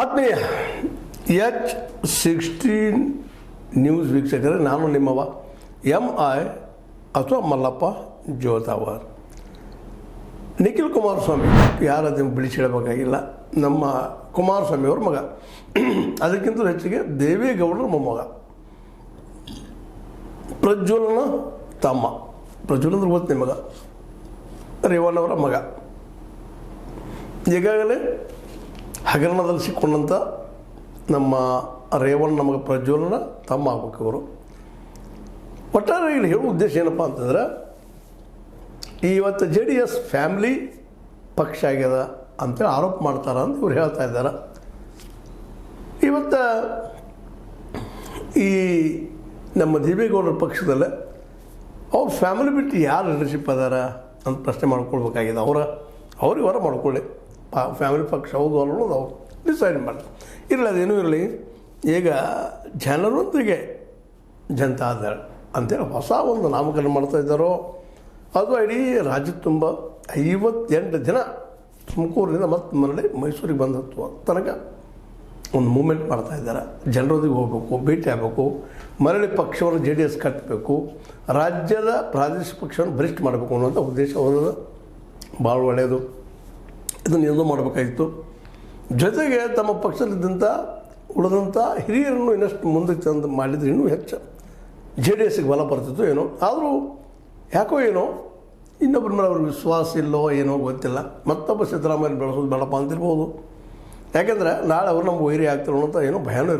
ಆತ್ಮೀಯ H16 news ವೀಕ್ಷಕರೇ, ನಾನು ನಿಮ್ಮವ MI ಅಥವಾ ಮಲ್ಲಪ್ಪ ಜೋತಾವರ್. ನಿಖಿಲ್ ಕುಮಾರಸ್ವಾಮಿ ಯಾರದನ್ನು ಬಿಡಿಸಿಡಬೇಕಾಗಿಲ್ಲ, ನಮ್ಮ ಕುಮಾರಸ್ವಾಮಿಯವ್ರ ಮಗ. ಅದಕ್ಕಿಂತಲೂ ಹೆಚ್ಚಿಗೆ ದೇವೇಗೌಡರ ಮೊಮ್ಮಗ, ಪ್ರಜ್ವಲನ ತಮ್ಮ. ಪ್ರಜ್ವಲ್ ಅಂದ್ರೆ ಗೊತ್ತು ನಿಮಗ, ರೇವಣ್ಣವರ ಮಗ. ಈಗಾಗಲೇ ಹಗರಣದಲ್ಲಿ ಸಿಕ್ಕೊಂಡಂಥ ನಮ್ಮ ರೇವಣ್ಣ ಮಗ ಪ್ರಜ್ವಲನ ತಮ್ಮ ಆಗ್ಬೇಕು ಇವರು. ಒಟ್ಟಾರೆ ಇಲ್ಲಿ ಹೇಳೋ ಉದ್ದೇಶ ಏನಪ್ಪ ಅಂತಂದ್ರೆ, ಇವತ್ತು JDS ಫ್ಯಾಮಿಲಿ ಪಕ್ಷ ಆಗ್ಯದ ಅಂತೇಳಿ ಆರೋಪ ಮಾಡ್ತಾರೆ ಅಂತ ಇವ್ರು ಹೇಳ್ತಾ ಇದ್ದಾರೆ. ಇವತ್ತು ಈ ನಮ್ಮ ದೇವೇಗೌಡರ ಪಕ್ಷದಲ್ಲೇ ಅವ್ರ ಫ್ಯಾಮಿಲಿ ಬಿಟ್ಟು ಯಾರು ಲೀಡರ್ಶಿಪ್ ಅದಾರ ಅಂತ ಪ್ರಶ್ನೆ ಮಾಡ್ಕೊಳ್ಬೇಕಾಗಿದೆ. ಅವ್ರಿಗೆ ಹೊರ ಮಾಡ್ಕೊಳ್ಳಿ, ಫ್ಯಾಮಿಲಿ ಪಕ್ಷ ಹೌದು ಅನ್ನೋದು ಅವ್ರು ಡಿಸೈಡ್ ಮಾಡಿ ಇರಲಿ, ಅದೇನೂ ಇರಲಿ. ಈಗ ಜನರೊಂದಿಗೆ ಜನತಾ ದಳ ಅಂತೇಳಿ ಹೊಸ ಒಂದು ನಾಮಕರಣ ಮಾಡ್ತಾಯಿದ್ದಾರೋ, ಅದು ಇಡೀ ರಾಜ್ಯ ತುಂಬ 58 ದಿನ ತುಮಕೂರಿನಿಂದ ಮತ್ತು ಮರಳಿ ಮೈಸೂರಿಗೆ ಬಂದು ಹತ್ತುವ ತನಕ ಒಂದು ಮೂಮೆಂಟ್ ಮಾಡ್ತಾಯಿದ್ದಾರೆ. ಜನರೊಂದಿಗೆ ಹೋಗಬೇಕು, ಭೇಟಿ ಆಗಬೇಕು, ಮರಳಿ ಪಕ್ಷವನ್ನು JDS ಕಟ್ಟಬೇಕು, ರಾಜ್ಯದ ಪ್ರಾದೇಶಿಕ ಪಕ್ಷವನ್ನು ಬಲಿಷ್ಠ ಮಾಡಬೇಕು ಅನ್ನೋಂಥ ಉದ್ದೇಶ ಅವರದು. ಭಾಳ ಒಳ್ಳೆಯದು, ಇದನ್ನು ಏನೋ ಮಾಡಬೇಕಾಗಿತ್ತು. ಜೊತೆಗೆ ತಮ್ಮ ಪಕ್ಷದಲ್ಲಿದ್ದಂಥ ಉಳಿದಂಥ ಹಿರಿಯರನ್ನು ಇನ್ನಷ್ಟು ಮುಂದಕ್ಕೆ ತಂದು ಮಾಡಿದರೆ ಇನ್ನೂ ಹೆಚ್ಚು JDSಗೆ ಬಲ ಬರ್ತಿತ್ತು ಏನೋ. ಆದರೂ ಯಾಕೋ ಏನೋ ಇನ್ನೊಬ್ಬರ ಮೇಲೆ ಅವ್ರಿಗೆ ವಿಶ್ವಾಸ ಇಲ್ಲೋ ಏನೋ ಗೊತ್ತಿಲ್ಲ. ಮತ್ತೊಬ್ಬ ಸಿದ್ದರಾಮಯ್ಯ ಬೆಳೆಸೋದು ಬೇಡಪ್ಪ ಅಂತಿರ್ಬೋದು. ಯಾಕೆಂದರೆ ನಾಳೆ ಅವರು ನಮ್ಗೆ ವೈರಿ ಆಗ್ತಿರೋ ಅಂತ ಏನೋ ಭಯನೂ ಇರ್ಬೋದು.